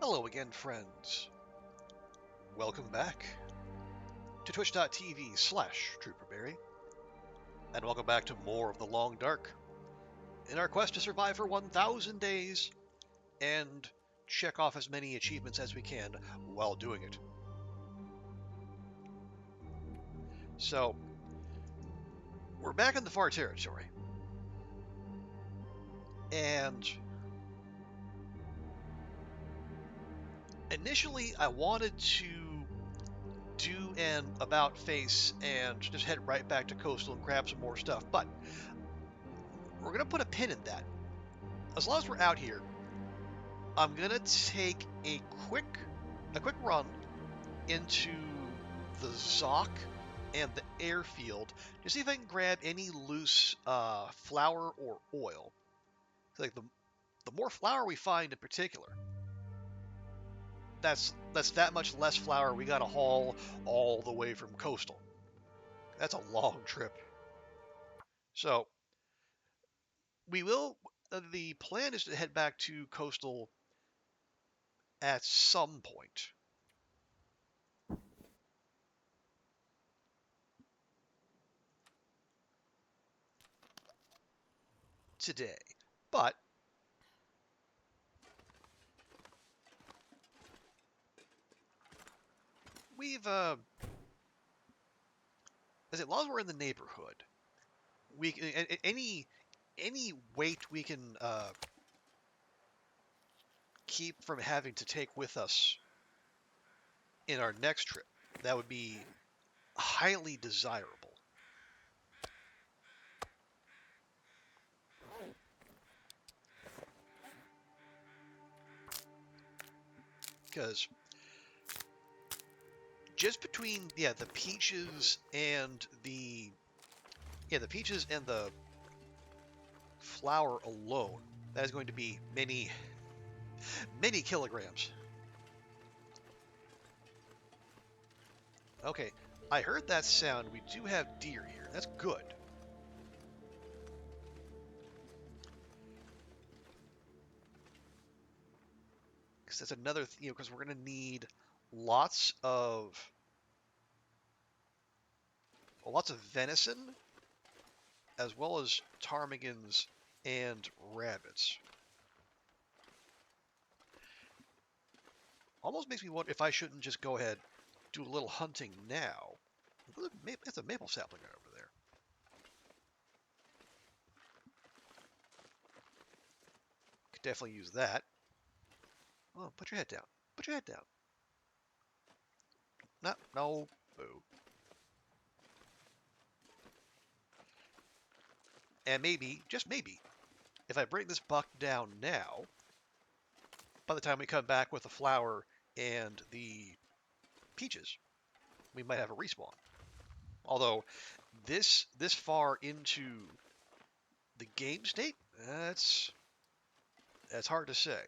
Hello again, friends. Welcome back to twitch.tv/TrooperBerry, and welcome back to more of the Long Dark in our quest to survive for 1,000 days and check off as many achievements as we can while doing it. So, we're back in the far territory, and initially I wanted to do an about face and just head right back to Coastal and grab some more stuff, but we're gonna put a pin in that. As long as we're out here, I'm gonna take a quick run into the Zoc and the airfield to see if I can grab any loose flour or oil. Like the more flour we find in particular, that's that much less flour we gotta haul all the way from Coastal. That's a long trip. So we will. The plan is to head back to Coastal at some point. Today. But we've as long as we're in the neighborhood, we can, any weight we can keep from having to take with us in our next trip, that would be highly desirable. Because just between the peaches and the flour alone, that is going to be many kilograms. Okay, I heard that sound. We do have deer here. That's good. Because that's another, because we're going to need lots of venison, as well as ptarmigans and rabbits. Almost makes me wonder if I shouldn't just go ahead do a little hunting now. That's a maple sapling right over there. Could definitely use that. Oh, put your head down. Put your head down. No. Boo. And maybe, just maybe, if I bring this buck down now, by the time we come back with the flour and the peaches, we might have a respawn. Although, this far into the game state, that's hard to say.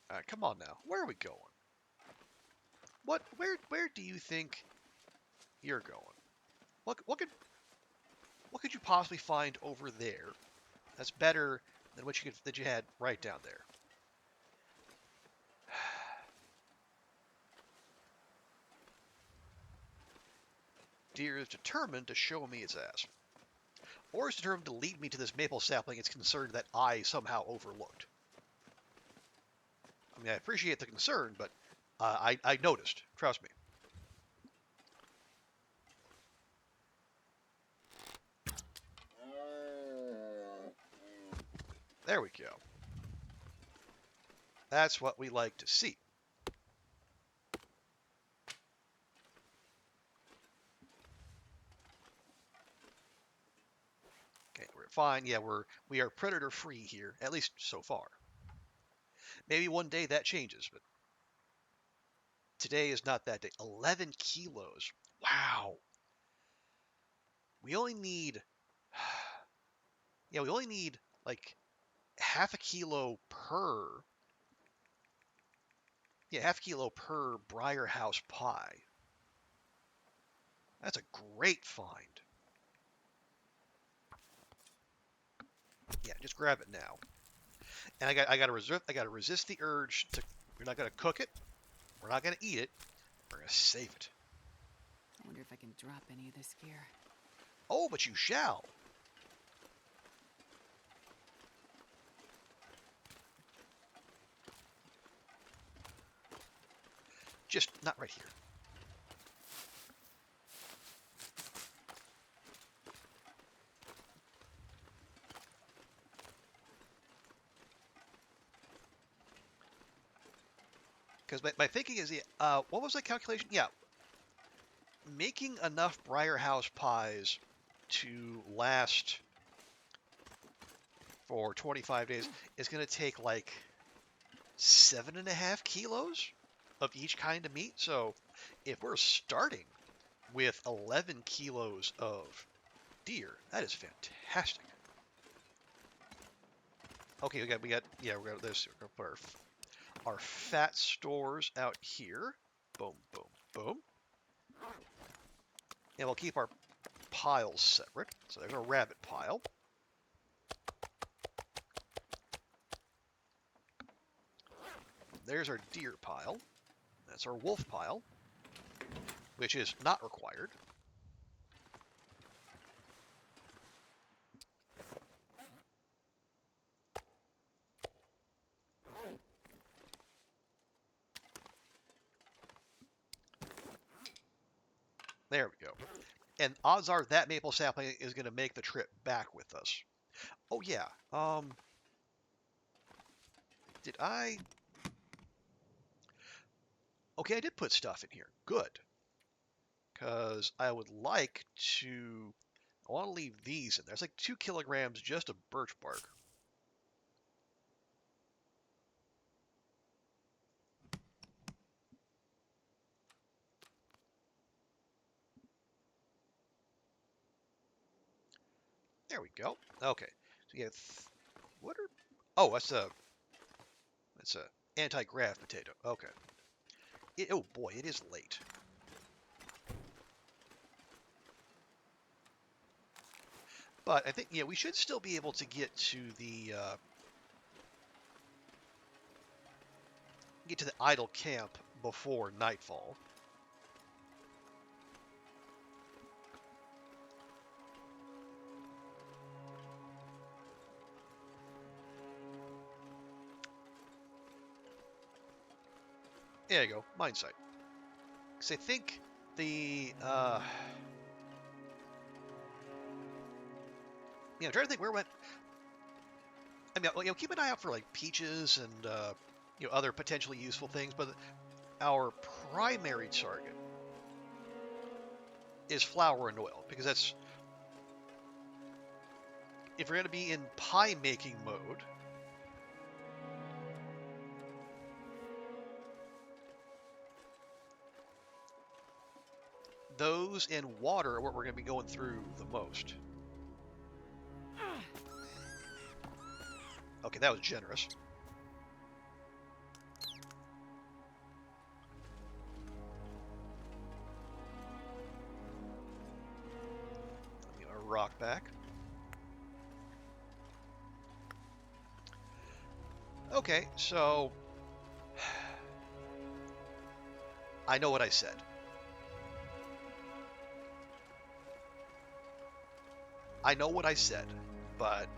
All right, come on now. Where are we going? Where do you think you're going? What could you possibly find over there that's better than that you had right down there? Deer is determined to show me its ass, or is determined to lead me to this maple sapling it's concerned that I somehow overlooked. I mean, I appreciate the concern, but I noticed. Trust me. There we go. That's what we like to see. Okay, we're fine. Yeah, we are predator free here, at least so far. Maybe one day that changes, but today is not that day. 11 kilos. Wow. We only need we only need like half a kilo per Briar House pie. That's a great find. Yeah, just grab it now. And I gotta resist the urge to. We're not gonna cook it. We're not gonna eat it. We're gonna save it. I wonder if I can drop any of this gear. Oh, but you shall. Just not right here. Because my thinking is, what was that calculation? Yeah, making enough Briar House pies to last for 25 days is going to take like 7.5 kilos of each kind of meat. So if we're starting with 11 kilos of deer, that is fantastic. Okay, we got we got this. We're gonna put our fat stores out here. Boom, boom, boom. And we'll keep our piles separate. So there's our rabbit pile. There's our deer pile. That's our wolf pile, which is not required. There we go. And odds are that maple sapling is going to make the trip back with us. Oh yeah. Did I? Okay, I did put stuff in here. Good. Because I would like to. I want to leave these in there. It's like 2 kilograms just of birch bark. There we go. Okay. So yeah, what are? Oh, that's a anti-grav potato. Okay. Oh boy, it is late. But I think we should still be able to get to the idle camp before nightfall. There you go, mine site. Because I think the I'm trying to think where went. I mean, keep an eye out for like peaches and other potentially useful things, but our primary target is flour and oil, because that's if we're going to be in pie making mode. Those and water are what we're going to be going through the most. Okay, that was generous. Get our rock back. Okay, so I know what I said. I know what I said, but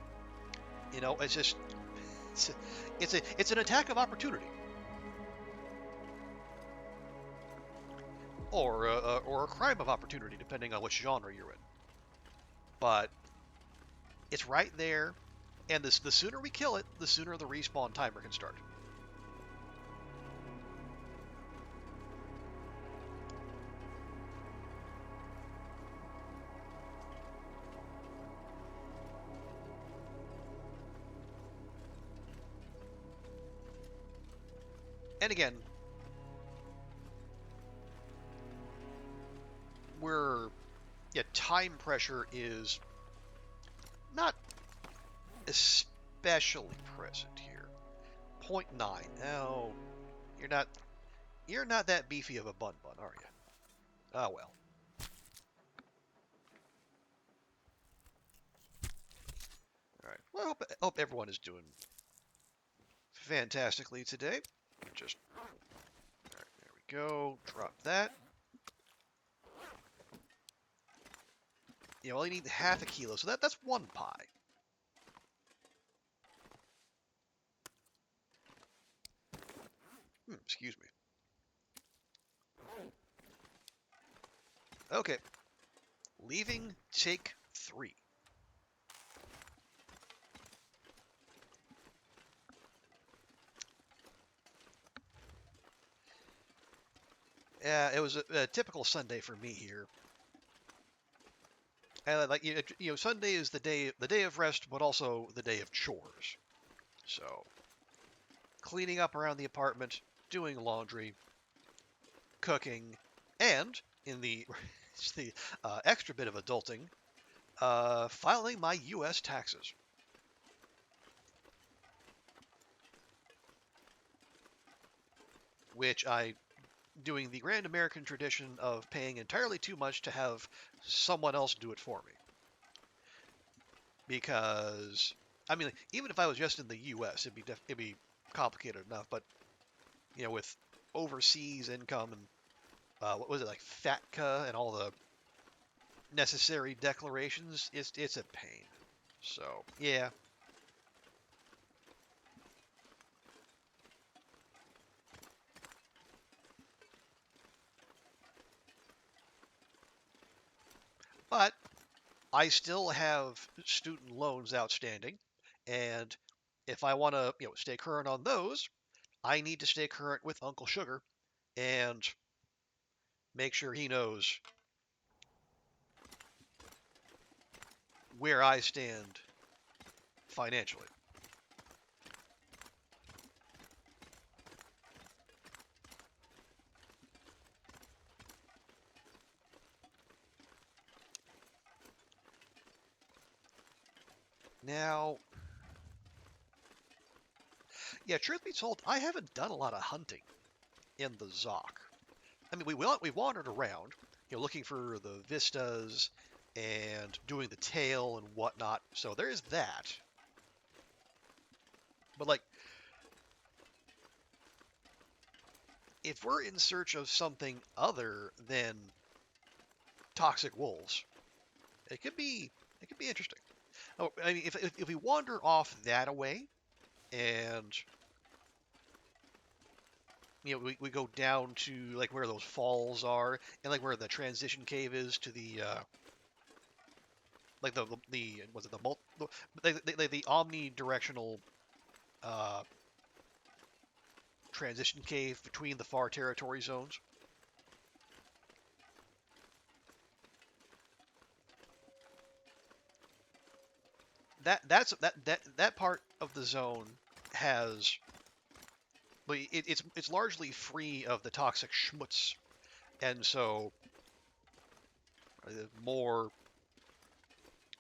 it's just it's an attack of opportunity, or a crime of opportunity, depending on which genre you're in. But it's right there, and the sooner we kill it, the sooner the respawn timer can start. And again, time pressure is not especially present here. 0.9. Now, you're not that beefy of a bun, are you? Ah, well. All right. hope everyone is doing fantastically today. Just all right, there we go. Drop that. You only need half a kilo, so that's 1 pie. Excuse me. Okay. Leaving take 3. Yeah, it was a typical Sunday for me here. And like Sunday is the day of rest, but also the day of chores. So, cleaning up around the apartment, doing laundry, cooking, and in the the extra bit of adulting, filing my U.S. taxes. Which I doing the grand American tradition of paying entirely too much to have someone else do it for me. Because, I mean, even if I was just in the U.S., it'd be complicated enough. But with overseas income and what was it like FATCA and all the necessary declarations, it's a pain. So yeah. But I still have student loans outstanding, and if I want to, stay current on those, I need to stay current with Uncle Sugar and make sure he knows where I stand financially. Now, yeah, truth be told, I haven't done a lot of hunting in the Zoc. I mean, we wandered around, looking for the vistas and doing the tail and whatnot. So there's that. But like, if we're in search of something other than toxic wolves, it could be interesting. Oh, I mean, if we wander off that away and we go down to like where those falls are and like where the transition cave is to the like the was it the omnidirectional uh, transition cave between the far territory zones. That part of the zone has, but it's largely free of the toxic schmutz, and so more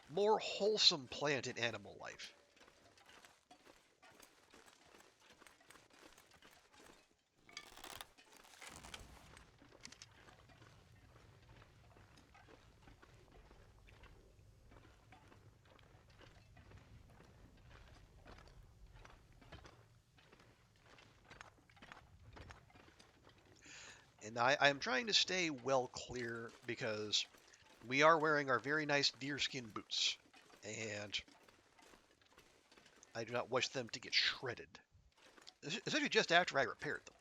more wholesome plant and animal life. And I'm trying to stay well clear because we are wearing our very nice deerskin boots, and I do not wish them to get shredded, especially just after I repaired them.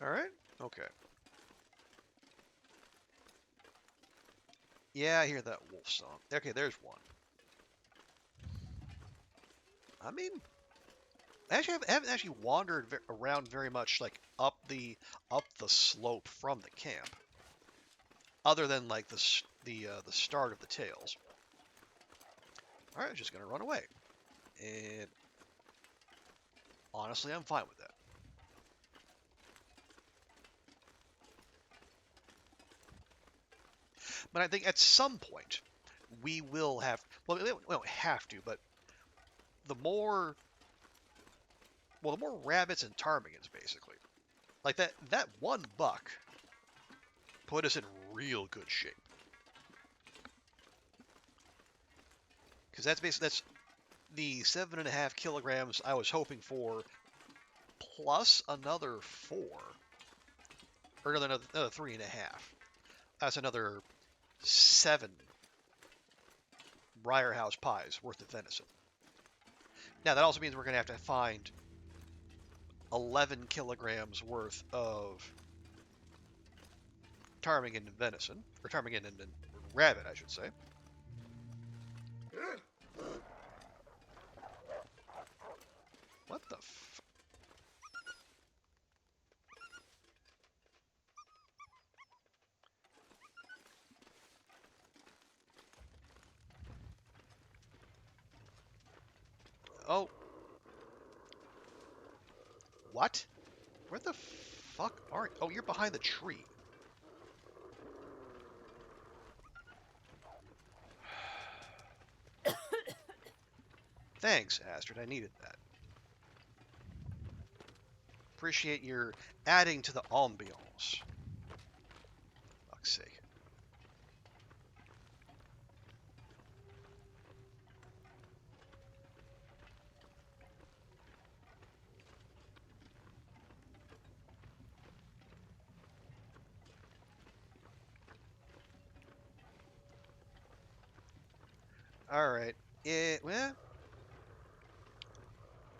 All right. Okay. Yeah, I hear that wolf song. Okay, there's one. I mean, I haven't actually wandered around very much, like up the slope from the camp, other than like the start of the tails. All right, just gonna run away, and honestly, I'm fine with that. But I think at some point we will have. Well, we don't have to, but the more, well, the more rabbits and ptarmigans, basically. Like that one buck put us in real good shape. Because that's the 7.5 kilograms I was hoping for, plus another 4, or another 3.5. That's another 7 Briar House pies worth of venison. Now that also means we're gonna have to find 11 kilograms worth of ptarmigan and venison, or ptarmigan and rabbit, I should say. What the f... Oh. What? Where the fuck are you? Oh, you're behind the tree. Thanks, Astrid. I needed that. Appreciate your adding to the ambiance. Fuck's sake. Alright. Well,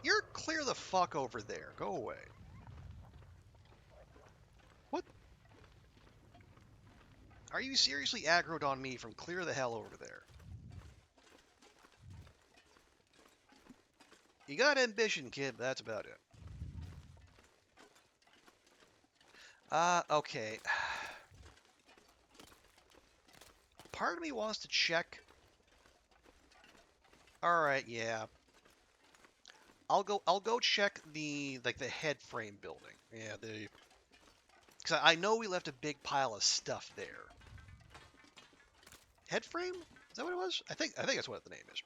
you're clear the fuck over there. Go away. What? Are you seriously aggroed on me from clear the hell over there? You got ambition, kid, but that's about it. Okay. Part of me wants to check. Alright, yeah. I'll go check the head frame building. Yeah, because I know we left a big pile of stuff there. Head frame? Is that what it was? I think that's what the name is.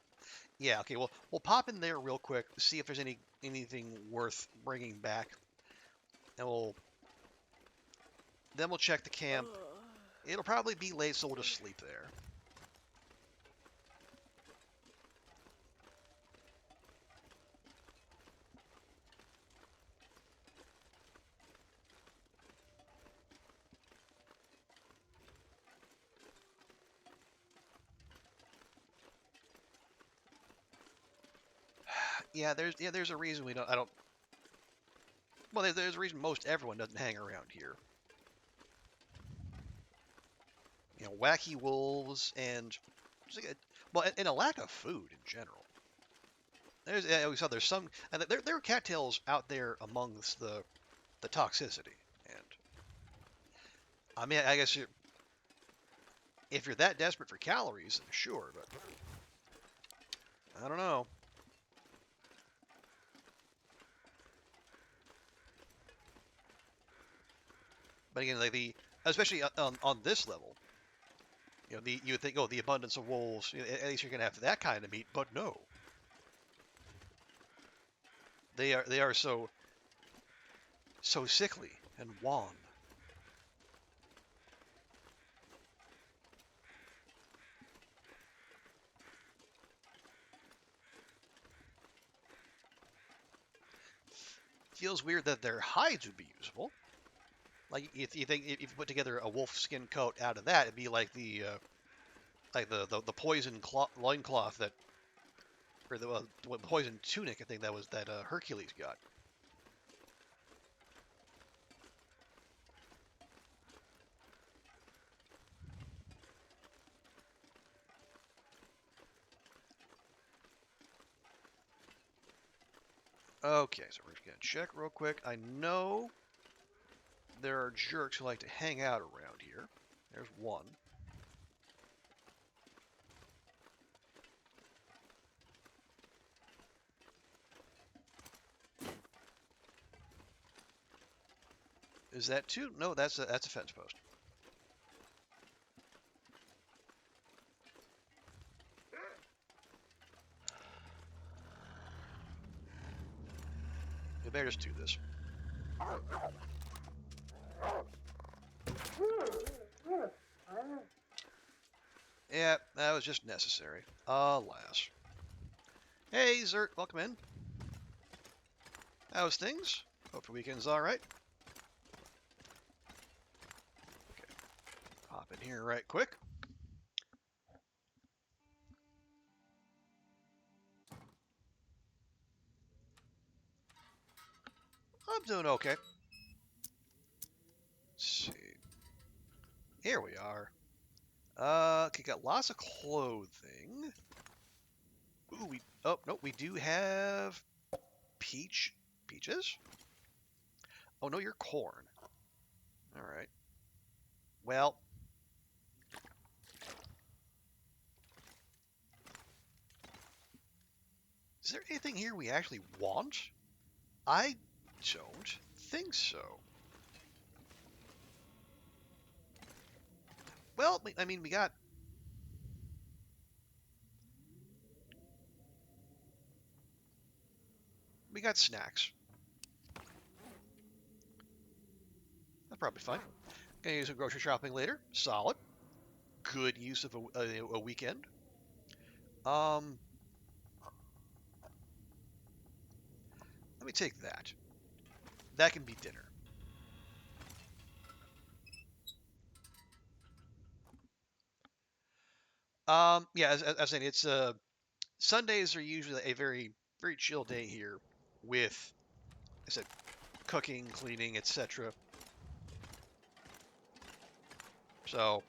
Yeah, okay. Well, we'll pop in there real quick to see if there's anything worth bringing back. And then we'll check the camp. It'll probably be late, so we'll just sleep there. Yeah, there's a reason we don't. I don't. Well, there's a reason most everyone doesn't hang around here. You know, wacky wolves and and a lack of food in general. There's some, and there are cattails out there amongst the toxicity, and I mean, I guess if you're that desperate for calories, then sure, but I don't know. But again, like especially on this level, you know, you would think, oh, the abundance of wolves, you know, at least you're gonna have that kind of meat, but no. They are so sickly and wan. Feels weird that their hides would be usable. Like if you think if you put together a wolf skin coat out of that, it'd be like the poison loincloth that, or the poison tunic, I think that Hercules got. Okay, so we're just gonna check real quick. I know there are jerks who like to hang out around here. There's one. Is that two? No, that's a fence post. We better just do this. Yeah, that was just necessary. Alas. Hey, Zert, welcome in. How's things? Hope your weekend's alright. Okay, hop in here right quick. I'm doing okay. Let's see. Here we are. Okay, got lots of clothing. Ooh, nope, we do have peaches? Oh, no, you're corn. All right. Well, is there anything here we actually want? I don't think so. Well, I mean, we got snacks. That's probably fine. Gonna do some grocery shopping later. Solid. Good use of a weekend. Let me take that. That can be dinner. Yeah, as I was saying, it's Sundays are usually a very chill day here with, I said, cooking, cleaning, etc. So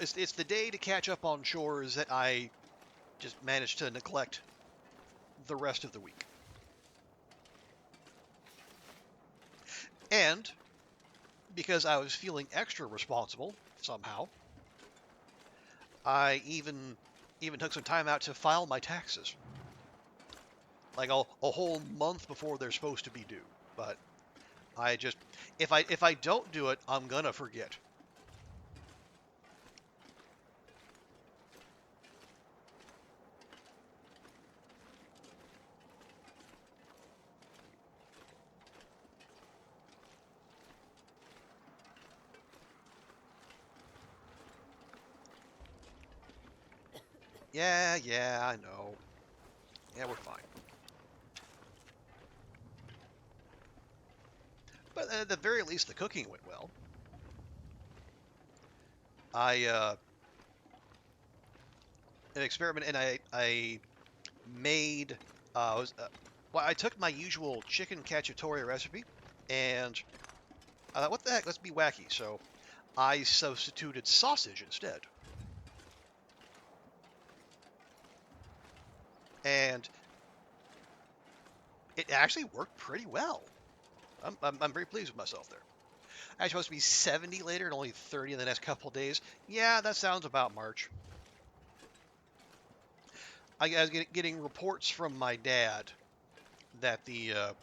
it's the day to catch up on chores that I just managed to neglect the rest of the week. And because I was feeling extra responsible somehow, I even took some time out to file my taxes, like a whole month before they're supposed to be due. But I just, if I don't do it, I'm gonna forget. Yeah, I know. Yeah, we're fine. But at the very least, the cooking went well. I an experiment, and I made well, I took my usual chicken cacciatore recipe, and I thought, what the heck, let's be wacky. So I substituted sausage instead, and it actually worked pretty well. I'm very pleased with myself there. I'm supposed to be 70 later and only 30 in the next couple days. Yeah, that sounds about March. I was getting reports from my dad that the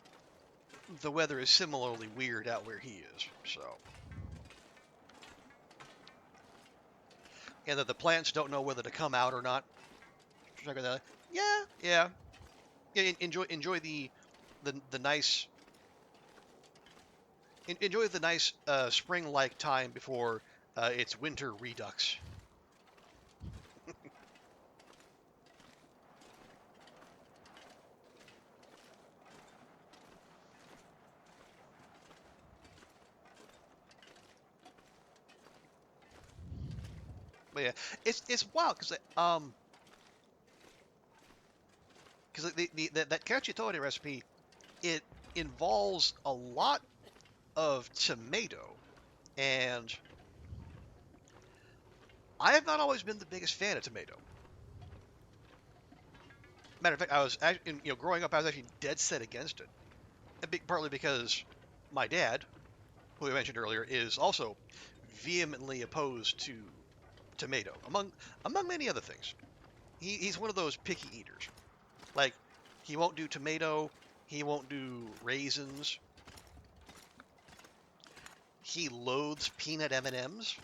weather is similarly weird out where he is. So, and that the plants don't know whether to come out or not. Yeah, yeah. Enjoy the nice enjoy the nice spring-like time before it's winter redux. But yeah, it's wild because that cacciatore recipe, it involves a lot of tomato, and I have not always been the biggest fan of tomato. Matter of fact, I was growing up, I was actually dead set against it, partly because my dad, who I mentioned earlier, is also vehemently opposed to tomato, among many other things. He's one of those picky eaters. Like, he won't do tomato, he won't do raisins. He loathes peanut M&Ms.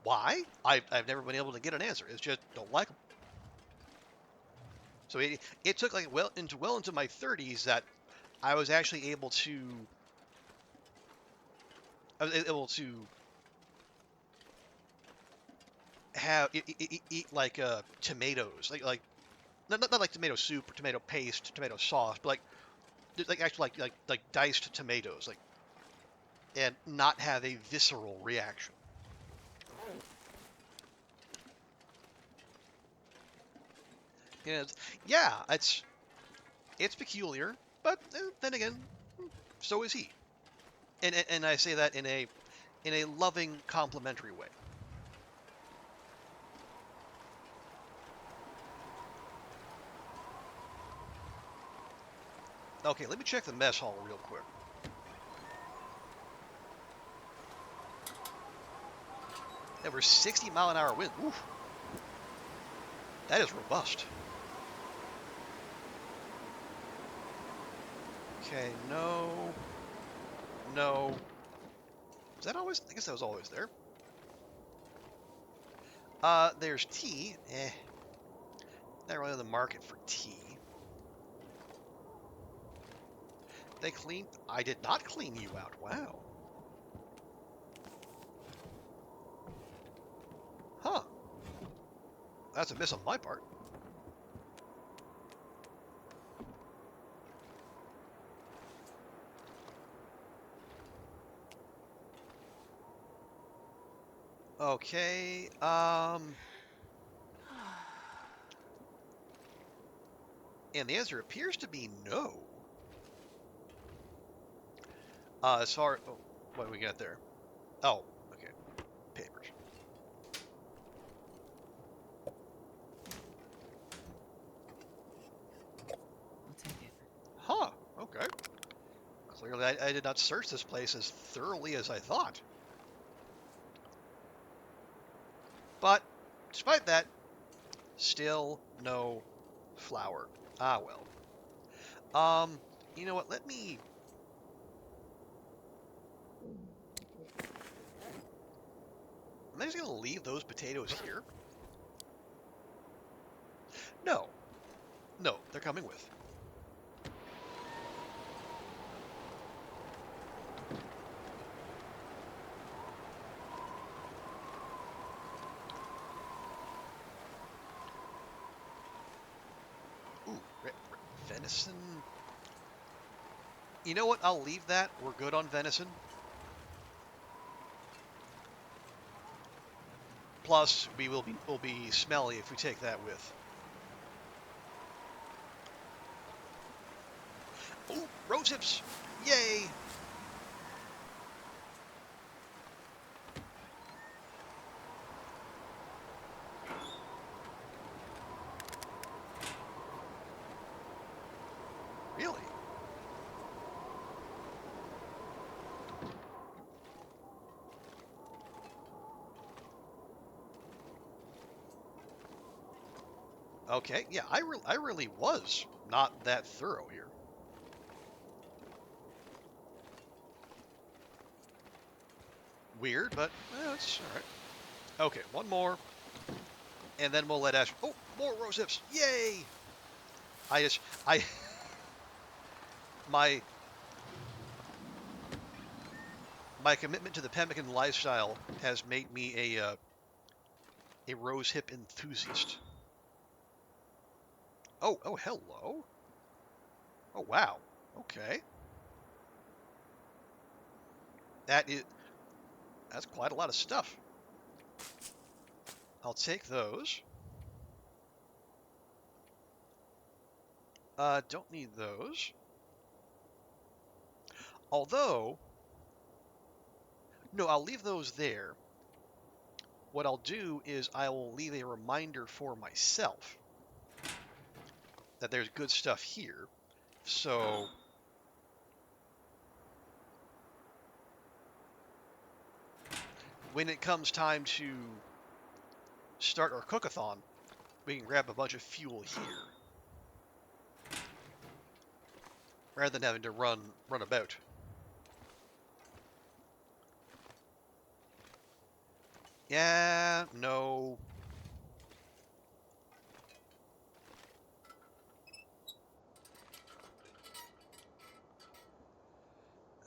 Why? I've never been able to get an answer. It's just don't like them. So it took like well into my 30s that I was actually able to have eat like tomatoes, like not like tomato soup or tomato paste, tomato sauce, but like actually like diced tomatoes, like, and not have a visceral reaction. And yeah, it's peculiar, but then again, so is he. And I say that in a loving, complimentary way. Okay, let me check the mess hall real quick. There were 60-mile-an-hour wind. Oof. That is robust. Okay, no. No. Was that always? I guess that was always there. There's tea. Not really in the market for tea. They cleaned. I did not clean you out. Wow. Huh. That's a miss on my part. Okay. And the answer appears to be no. As far... Oh, what do we got there? Oh, okay. Papers. I'll take it. Huh. Okay. Clearly, I did not search this place as thoroughly as I thought. But, despite that, still no flower. Ah, well. You know what? Let me... Am I just going to leave those potatoes here? No. No, they're coming with. Ooh, venison. You know what? I'll leave that. We're good on venison. Plus, will be smelly if we take that with. Ooh, rose hips! Yay! Really? Okay, yeah, I really was not that thorough here. Weird, but that's all right. Okay, one more, and then we'll let Ash. Oh, more rose hips! Yay! I my my commitment to the pemmican lifestyle has made me a rose hip enthusiast. Oh, hello. Oh, wow. Okay. That's quite a lot of stuff. I'll take those. Don't need those. Although, no, I'll leave those there. What I'll do is I will leave a reminder for myself that there's good stuff here. So, when it comes time to start our cook-a-thon, we can grab a bunch of fuel here, rather than having to run about. Yeah, no.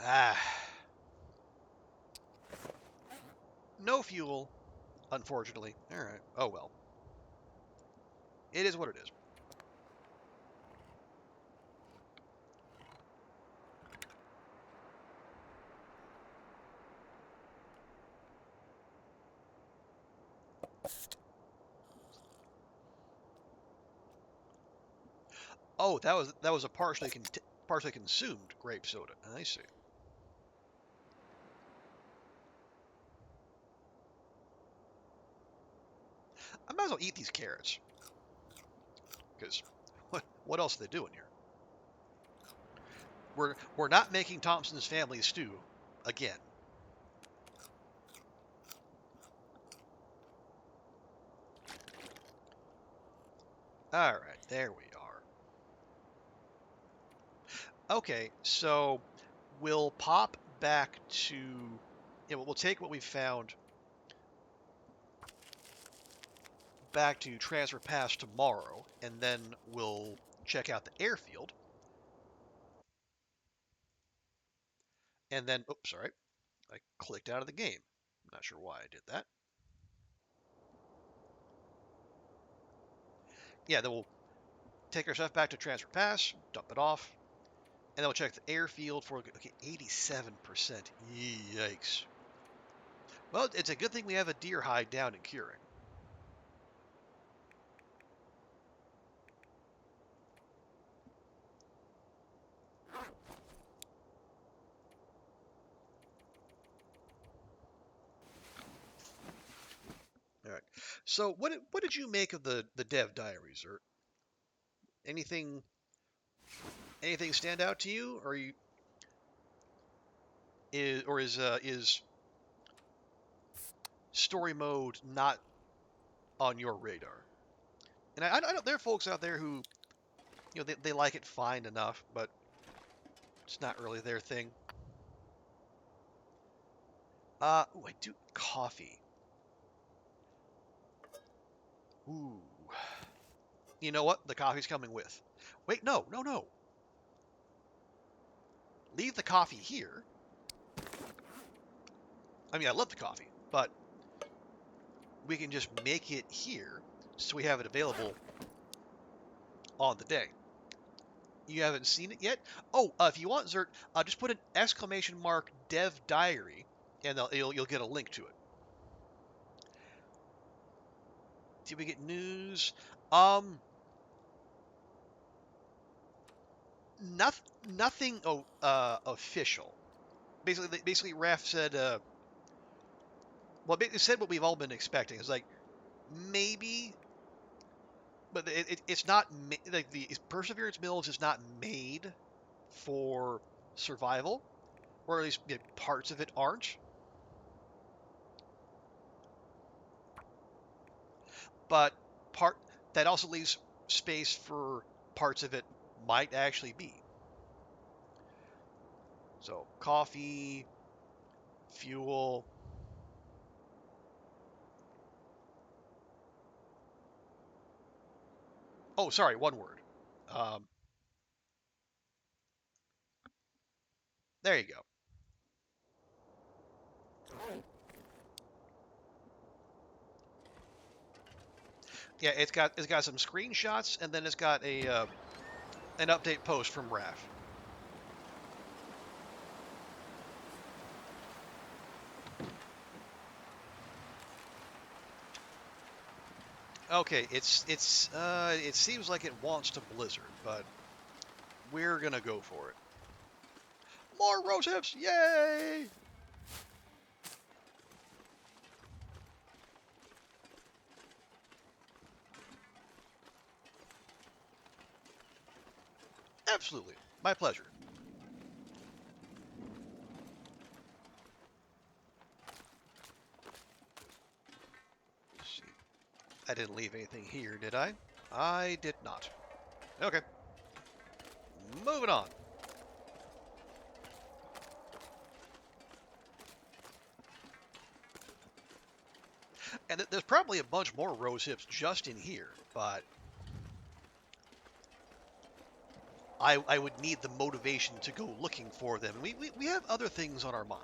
Ah. No fuel, unfortunately. Alright. Oh well. It is what it is. Oh, that was a partially consumed grape soda. I see. I might as well eat these carrots. Because what else are they doing here? We're not making Thompson's Family Stew again. All right, there we are. Okay, so we'll pop back to we'll take what we found back to Transfer Pass tomorrow, and then we'll check out the airfield. And then, oops, sorry, I clicked out of the game. I'm not sure why I did that. Yeah, then we'll take our stuff back to Transfer Pass, dump it off, and then we'll check the airfield for, okay, 87%. Yikes. Well, it's a good thing we have a deer hide down and curing. All right. So what did you make of the dev diaries, or anything stand out to you, or is story mode not on your radar? And I know there are folks out there who they like it fine enough, but it's not really their thing. Ooh, I do coffee. Ooh. You know what? The coffee's coming with. Wait, no. Leave the coffee here. I mean, I love the coffee, but we can just make it here so we have it available on the day. You haven't seen it yet? Oh, if you want, Zert, just put an exclamation mark dev diary, and you'll get a link to it. Did we get news? Nothing official. Basically, Raf said, well, it said what we've all been expecting. It's like maybe, but it's not like the Perseverance Mills is not made for survival, or at least parts of it aren't. But part that also leaves space for parts of it might actually be. So coffee, fuel. Oh, sorry, one word. Um, there you go. Yeah, it's got some screenshots, and then it's got an update post from Raf. Okay, it seems like it wants to blizzard, but we're gonna go for it. More rose hips, yay! Absolutely, my pleasure. Let's see. I didn't leave anything here, did I? I did not. Okay, moving on. And there's probably a bunch more rose hips just in here, but I would need the motivation to go looking for them. We have other things on our mind.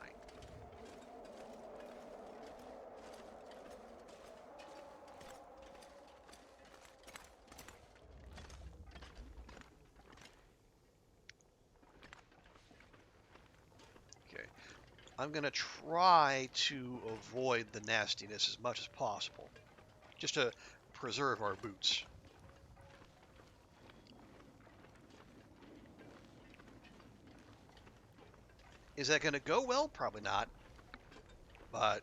Okay. I'm going to try to avoid the nastiness as much as possible, just to preserve our boots. Is that going to go well? Probably not, but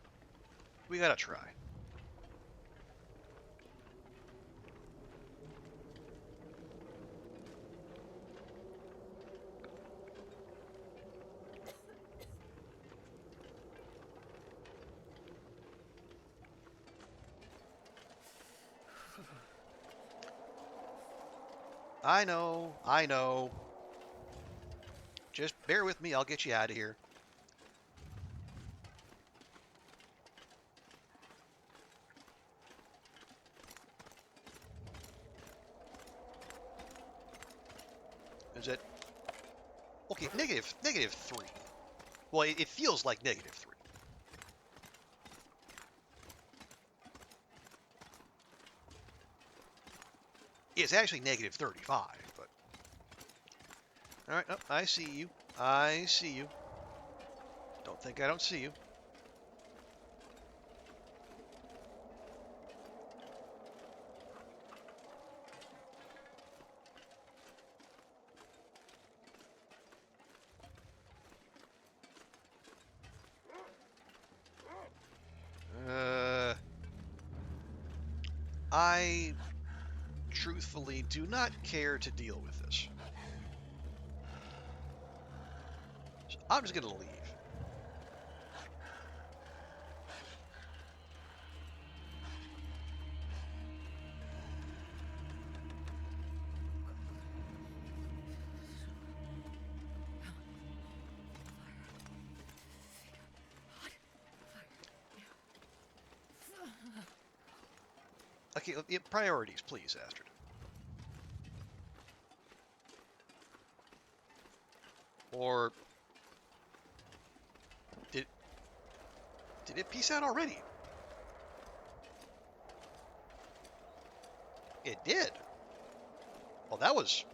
we got to try. I know, I know. Just bear with me, I'll get you out of here. Is it? Okay, negative 3. Well, it feels like negative 3. It's actually negative 35, but... Alright, oh, I see you. I see you. Don't think I don't see you. I truthfully do not care to deal with this. So I'm just going to leave. Okay, priorities, please, Astrid. Or did it peace out already? It did. Well, that was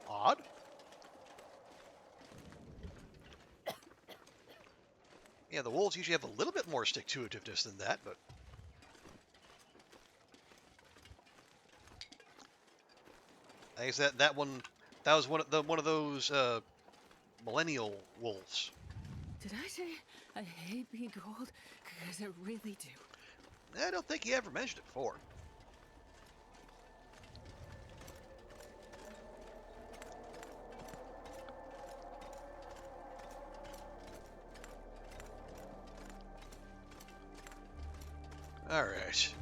odd. Yeah, the wolves usually have a little bit more stick-to-itiveness than that, but I guess that was one of those millennial wolves. Did I say I hate being cold? Because I really do. I don't think he ever mentioned it before. All right,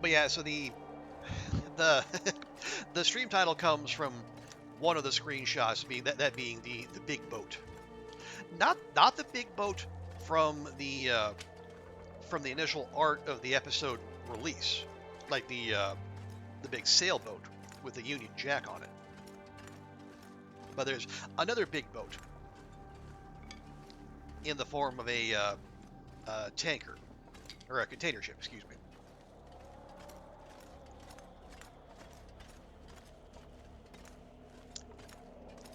but yeah, so the the stream title comes from one of the screenshots being that being the big boat, not the big boat from the initial art of the episode release, like the big sailboat with the Union Jack on it. But there's another big boat in the form of a tanker, or a container ship, excuse me.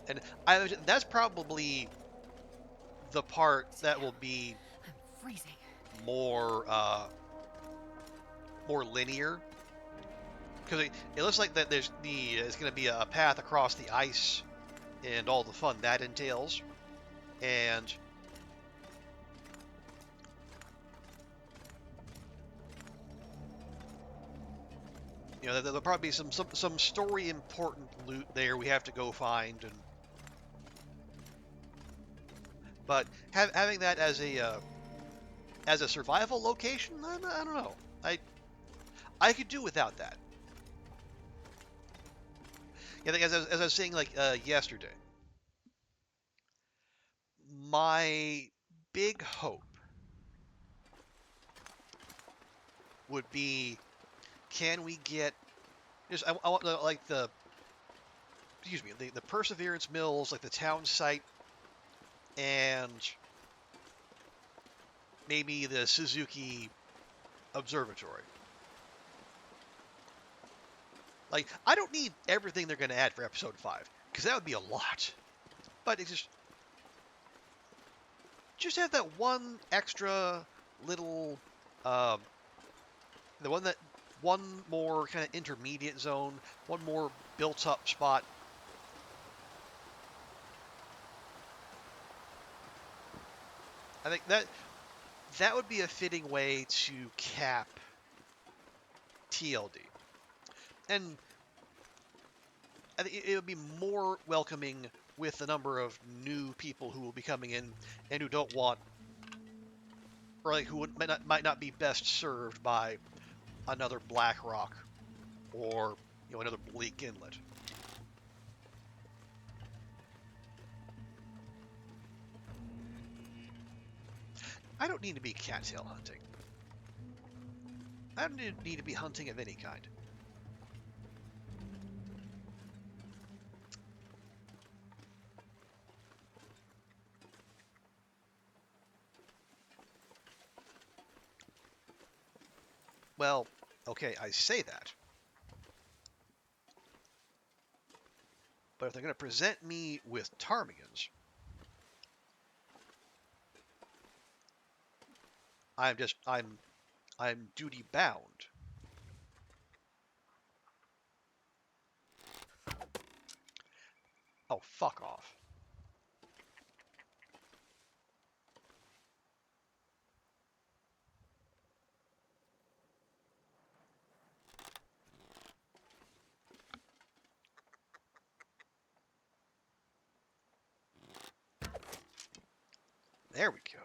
And that's probably the part that will be I'm freezing. more linear, because it looks like that there's going to be a path across the ice and all the fun that entails, and you know there'll probably be some story important loot there we have to go find, and but having that as a survival location, I don't know. I could do without that. Yeah, as I was saying like yesterday, my big hope would be, can we get just I want like the excuse me the Perseverance Mills, like the town site, and maybe the Suzuki Observatory. Like, I don't need everything they're going to add for episode 5, because that would be a lot. But it's just have that one extra little, um, one more kind of intermediate zone, one more built-up spot. I think that would be a fitting way to cap TLD. And I think it would be more welcoming with the number of new people who will be coming in and who don't want, or like who might not be best served by another Black Rock or another Bleak Inlet. I don't need to be cattail hunting. I don't need to be hunting of any kind. Well, okay, I say that. But if they're going to present me with ptarmigans, I'm duty bound. Oh, fuck off. There we go.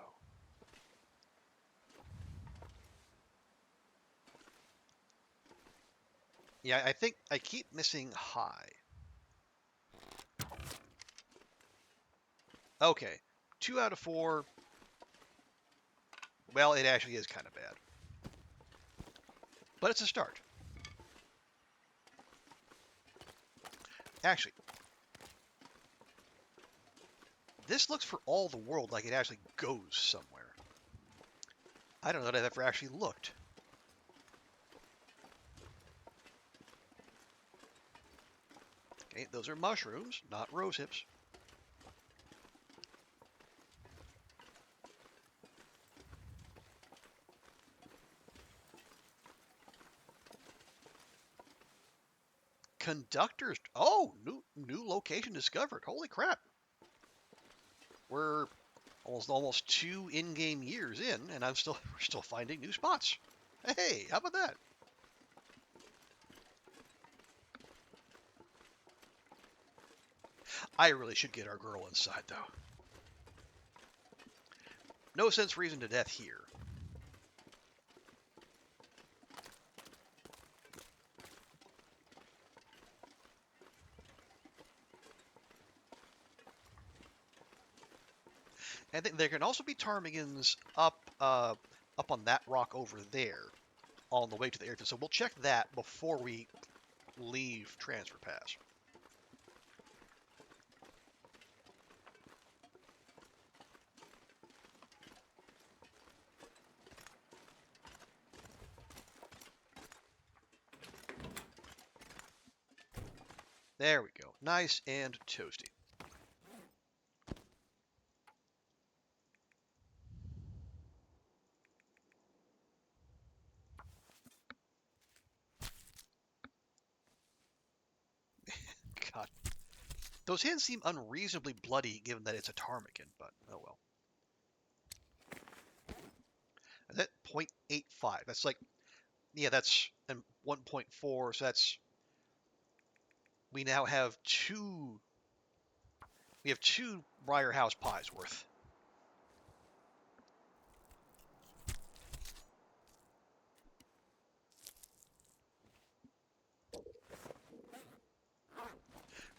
Yeah, I think I keep missing high. Okay, 2 out of 4. Well, it actually is kind of bad. But it's a start. Actually, this looks for all the world like it actually goes somewhere. I don't know that I've ever actually looked. Okay, those are mushrooms, not rose hips. Conductors. Oh, new location discovered. Holy crap. We're almost 2 in-game years in, and we're still finding new spots. Hey, how about that? I really should get our girl inside, though. No sense reason to death here. I think there can also be ptarmigans up on that rock over there on the way to the airfield. So we'll check that before we leave Transfer Pass. There we go. Nice and toasty. God. Those hands seem unreasonably bloody given that it's a ptarmigan, but oh well. Is that 0.85? That's like, yeah, that's 1.4, so that's, we now have two Briar House pies worth.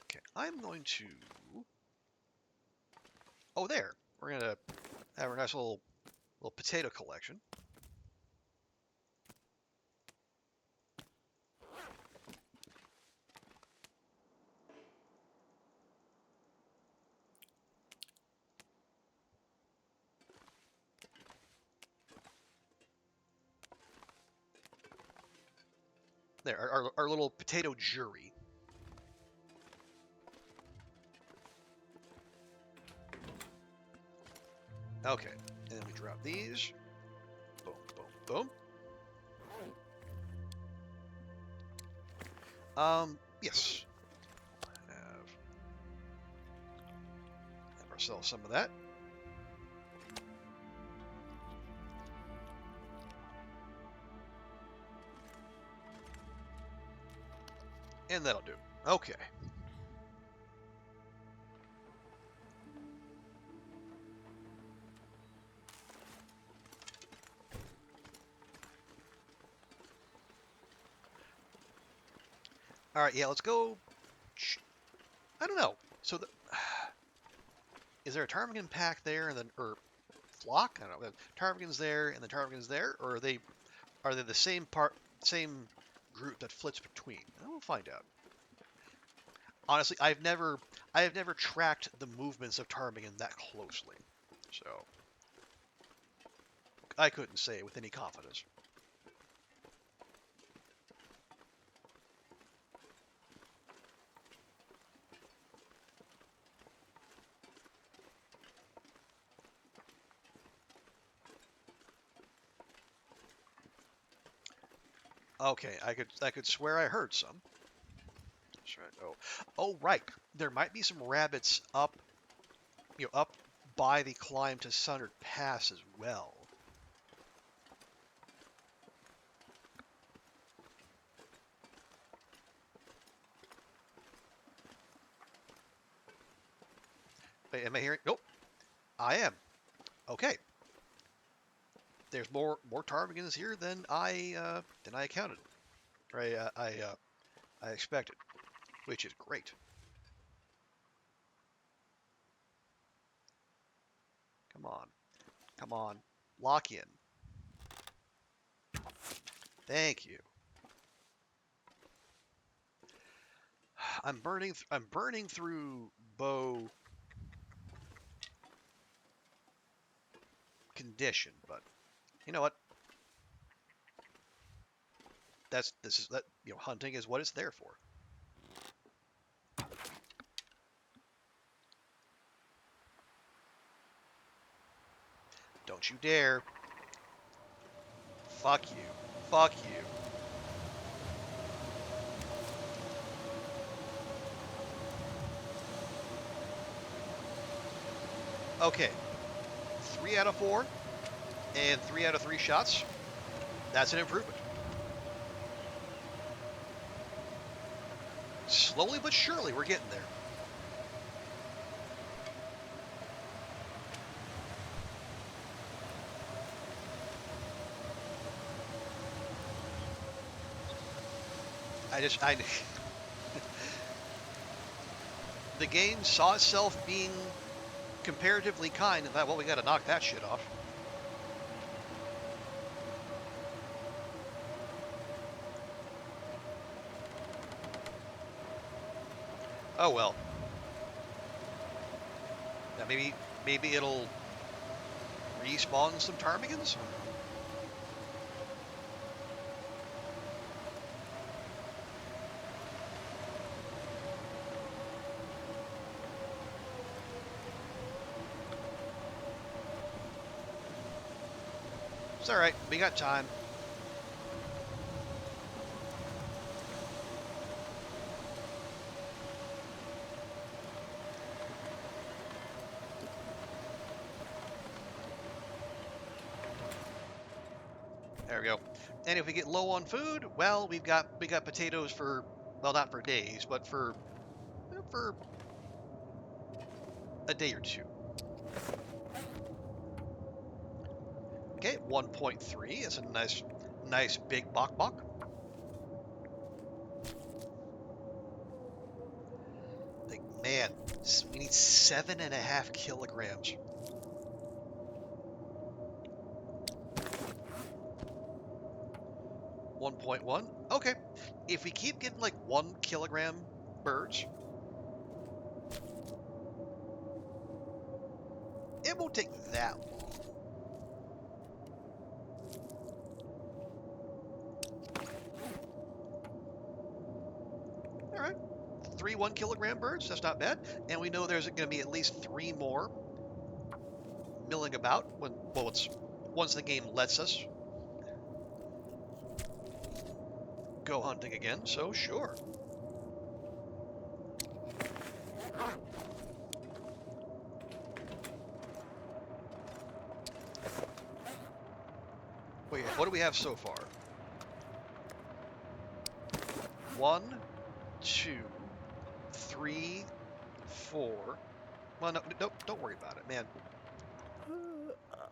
Okay, I'm going to, oh there, we're going to have a nice little potato collection. There, our little potato jury. Okay, and then we drop these. Boom, boom, boom. Yes. Have ourselves some of that. And that'll do. Okay. All right, yeah, let's go. I don't know. So, is there a ptarmigan pack there, and then or flock? I don't know. Ptarmigan's there, and the ptarmigan's there, or are they the same group that flits between? We'll find out. Honestly, I have never tracked the movements of ptarmigan that closely, so I couldn't say with any confidence. Okay, I could swear I heard some. That's right. Oh, right. There might be some rabbits up, up by the climb to Sundered Pass as well. Wait, am I hearing? Nope, I am. Okay. There's more ptarmigans here than I accounted, or I expected, which is great. Come on, lock in. Thank you. I'm burning through bow condition, but you know what? Hunting is what it's there for. Don't you dare. Fuck you. Fuck you. Okay. 3 out of 4 and 3 out of 3 shots. That's an improvement. Slowly but surely, we're getting there. The game saw itself being comparatively kind and thought, well, we got to knock that shit off. Oh well. Now maybe it'll respawn some ptarmigans. It's all right. We got time. There we go. And if we get low on food, well, we got potatoes for, well, not for days, but for a day or two. Okay, 1.3 is a nice big bok bok. Like, man, we need 7.5 kilograms. .1. Okay, if we keep getting like 1 kilogram birds, it won't take that long. 1 kilogram birds. That's not bad. And we know there's going to be at least 3 more milling about once the game lets us go hunting again. So sure. Wait, what do we have so far? 1, 2, 3, 4. Well, no, don't worry about it, man.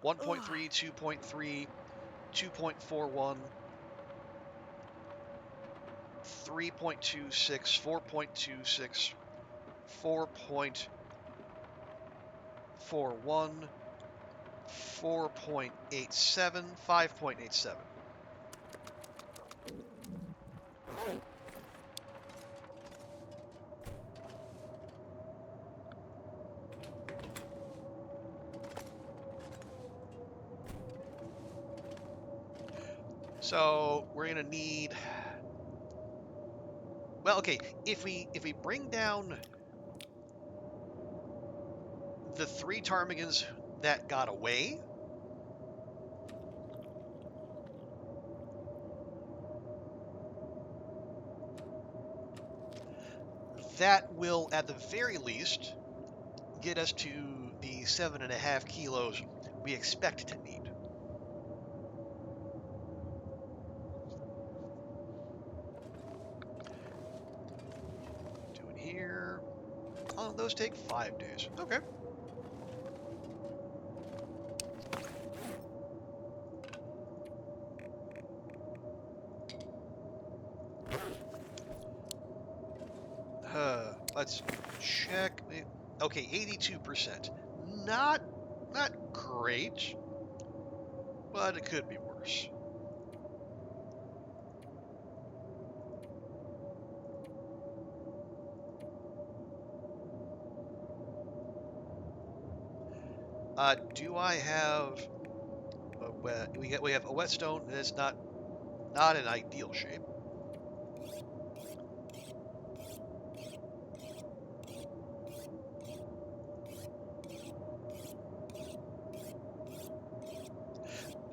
1.3, 2.3, 2.41, 3.26, 4.26, 4.41, 4.87, 5.87. So we're gonna need. Well, okay. If we bring down the 3 ptarmigans that got away, that will, at the very least, get us to the 7.5 kilos we expect to need. Doing here. Oh, those take 5 days. Okay. Let's check. Okay, 82%. Not great, but it could be worse. Do I have a wet? We have a whetstone, and it's not in ideal shape.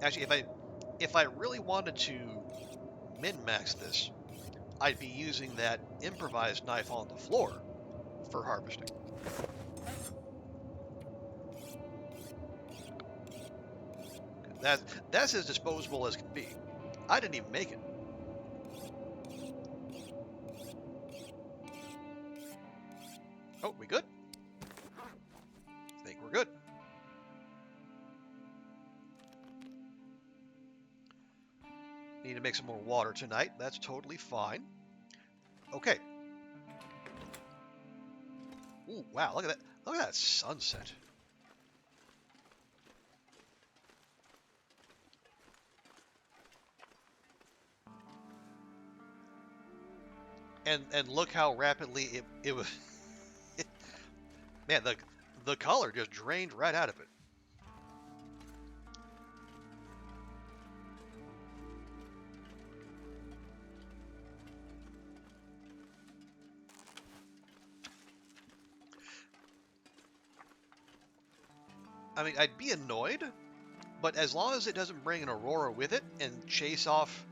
Actually, if I really wanted to min-max this, I'd be using that improvised knife on the floor for harvesting. That's as disposable as can be. I didn't even make it. Oh, we good? I think we're good. Need to make some more water tonight. That's totally fine. Okay. Ooh, wow, look at that. Look at that sunset. And look how rapidly it was. Man, the color just drained right out of it. I mean, I'd be annoyed, but as long as it doesn't bring an aurora with it and chase off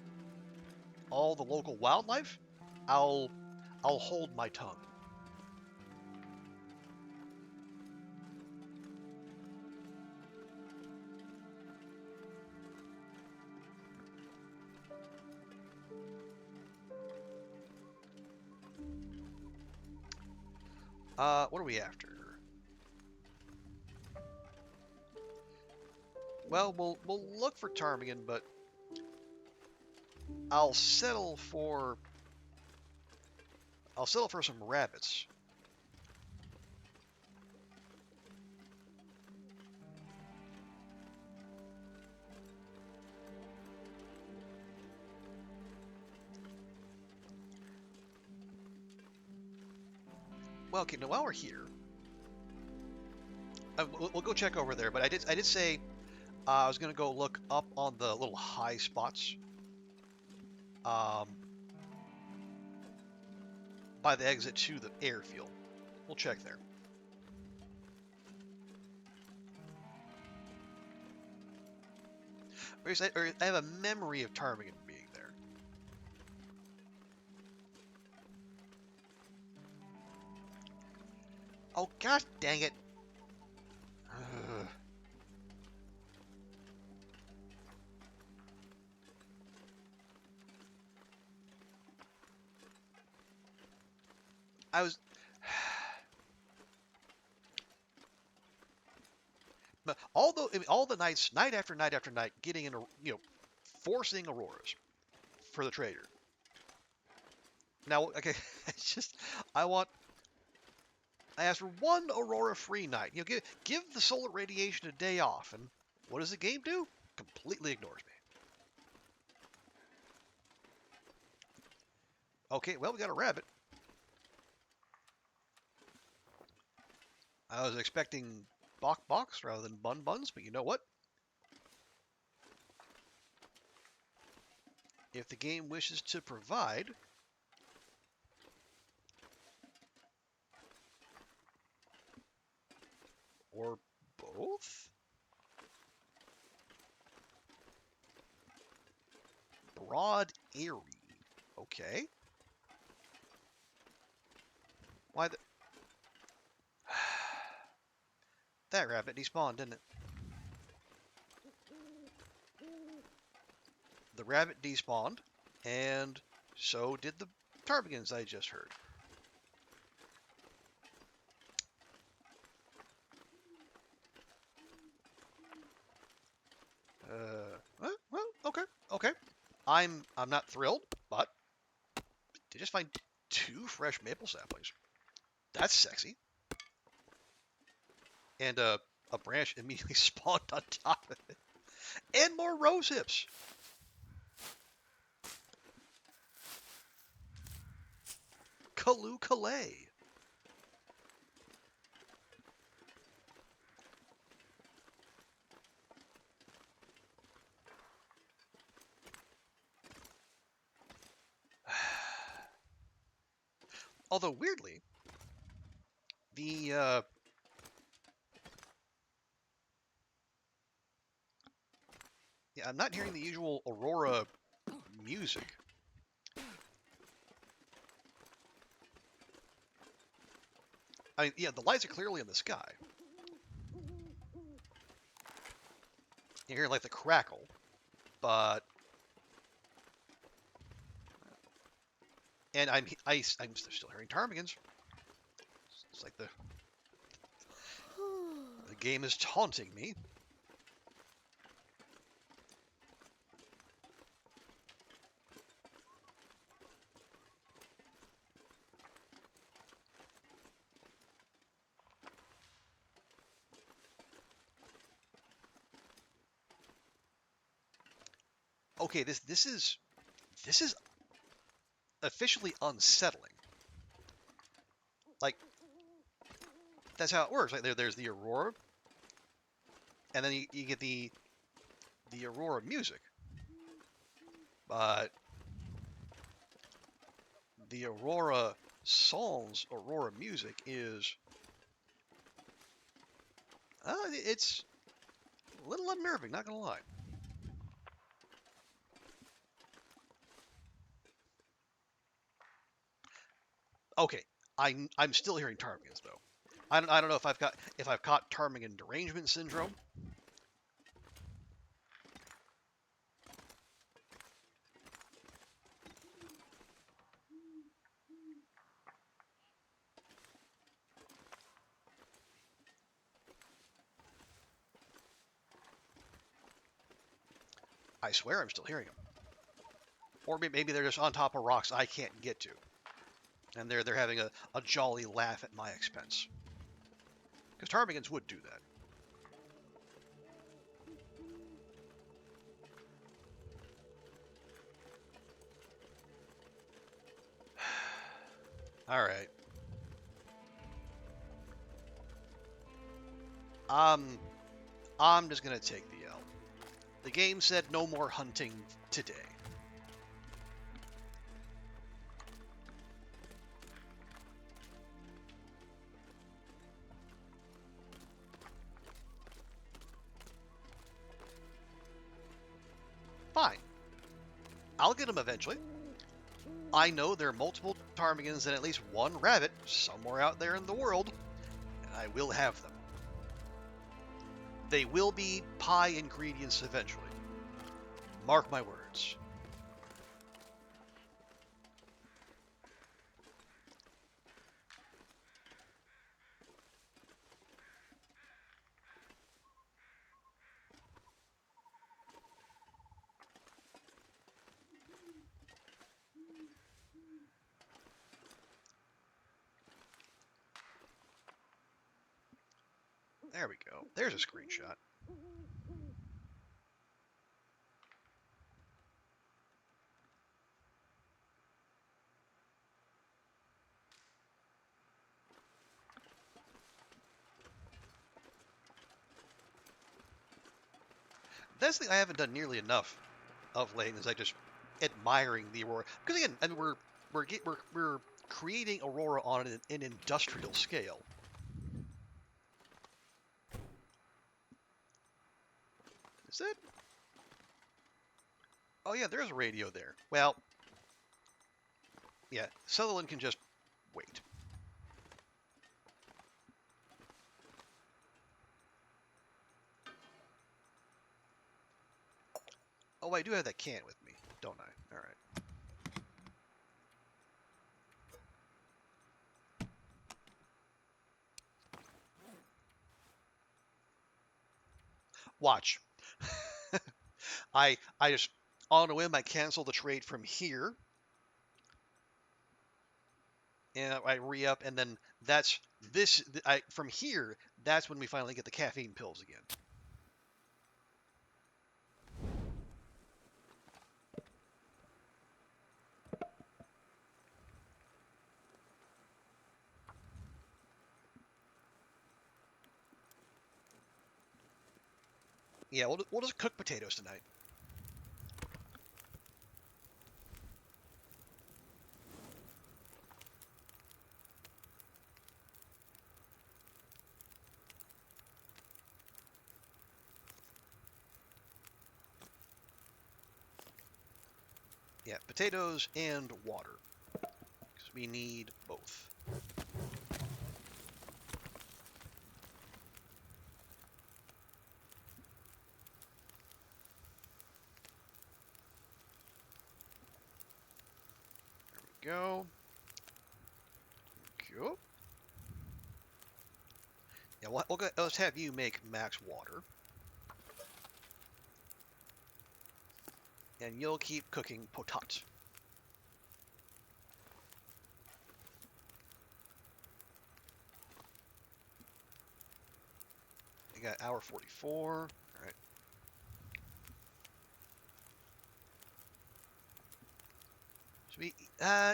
all the local wildlife, I'll hold my tongue. What are we after? Well, we'll look for ptarmigan, but I'll settle for some rabbits. Well, okay, now while we're here, we'll go check over there. But I did say I was gonna go look up on the little high spots. by the exit to the airfield. We'll check there. I have a memory of Ptarmigan being there. Oh, gosh dang it. I was... But all the nights, night after night after night, getting in, forcing auroras for the trader. Now, okay, it's just, I asked for one aurora free night. Give the solar radiation a day off, and what does the game do? Completely ignores me. Okay, well, we got a rabbit. I was expecting box rather than buns, but you know what? If the game wishes to provide, or both? Broad Airy. Okay. Why the... That rabbit despawned, didn't it? The rabbit despawned, and so did the ptarmigans I just heard. Well, okay. I'm not thrilled, but did just find 2 fresh maple saplings. That's sexy. And a branch immediately spawned on top of it. And more rose hips. Kaloo-kalay. Although weirdly, yeah, I'm not hearing the usual aurora music. I mean, yeah, the lights are clearly in the sky. You hear like the crackle, but and I'm still hearing ptarmigans. It's like the game is taunting me. Okay, this is officially unsettling. Like, that's how it works. Like there's the aurora, and then you get the aurora music, but the aurora songs, aurora music is it's a little unnerving, not gonna lie. Okay, I'm still hearing ptarmigans though. I don't know if I've caught ptarmigan derangement syndrome. I swear I'm still hearing them. Or maybe they're just on top of rocks I can't get to. And they're having a jolly laugh at my expense. Because ptarmigans would do that. Alright. I'm just gonna take the L. The game said no more hunting today. I'll get them eventually. I know there are multiple ptarmigans and at least one rabbit somewhere out there in the world, and I will have them. They will be pie ingredients eventually. Mark my words. There we go. There's a screenshot. That's the thing I haven't done nearly enough of late, is I just admiring the aurora. Because again, I mean, we're creating aurora on an industrial scale. Is it? Oh yeah, there's a radio there. Well, yeah, Sutherland can just wait. Oh, I do have that can with me, don't I? All right. Watch. I just, on a whim, I cancel the trade from here, and I re-up, and then that's this. From here, that's when we finally get the caffeine pills again. Yeah, we'll just cook potatoes tonight. Yeah, potatoes and water, because we need both. There we go. Cool. Yeah, let's have you make max water. And you'll keep cooking potat. You got hour 44. All right. Should we?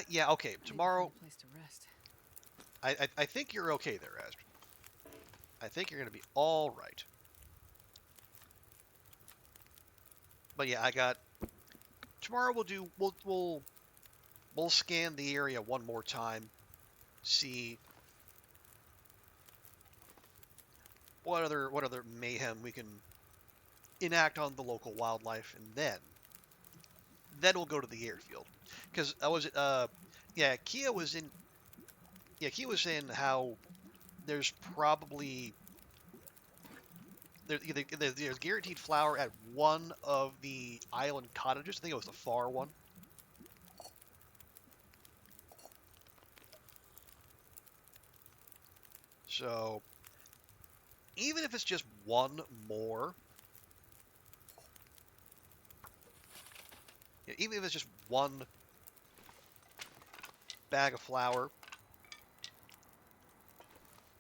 Yeah. Okay. Tomorrow. Place to rest. I think you're okay there, Astrid. I think you're gonna be all right. But yeah, I got. Tomorrow we'll scan the area one more time, see what other mayhem we can enact on the local wildlife, and then we'll go to the airfield. Because yeah, Kia was saying how there's probably there's guaranteed flour at one of the island cottages. I think it was the far one. So even if it's just one more, even if it's just one bag of flour,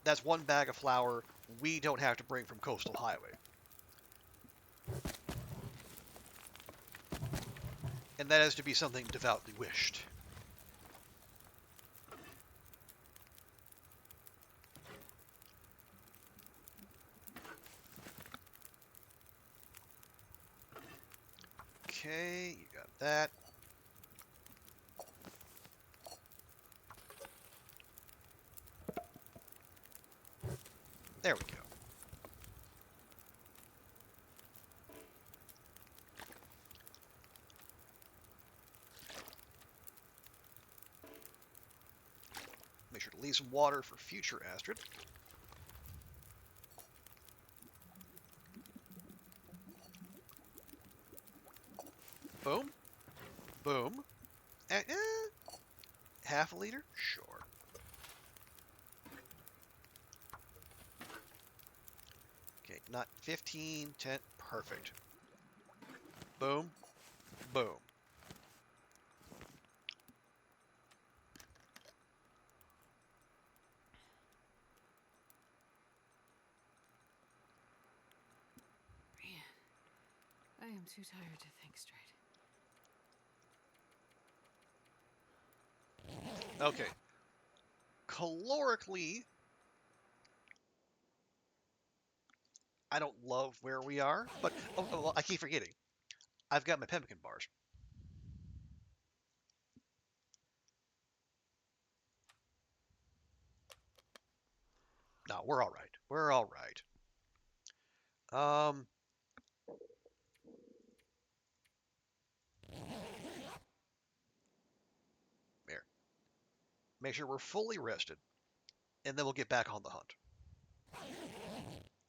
that's one bag of flour we don't have to bring from Coastal Highway. And that has to be something devoutly wished. Okay, you got that. There we go. some water for future Astrid. Boom. Boom. Half a liter? Sure. Okay, not 15, 10. Perfect. Boom. Boom. I am too tired to think straight. Okay. Calorically, I don't love where we are, but well, I keep forgetting. I've got my pemmican bars. No, we're all right. We're all right. There. Make sure we're fully rested, and then we'll get back on the hunt.